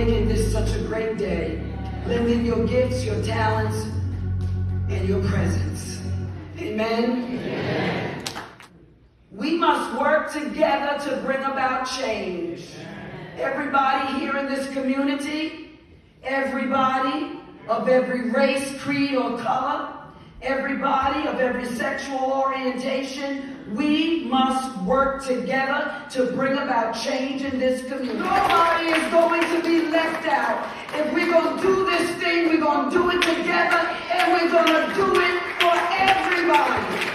making this such a great day, lending your gifts, your talents, and your presence. Amen? Amen. We must work together to bring about change. Everybody here in this community, everybody of every race, creed, or color, everybody of every sexual orientation, we must work together to bring about change in this community. Nobody is going to be left out. If we're going to do this thing, we're going to do it together, and we're going to do it for everybody.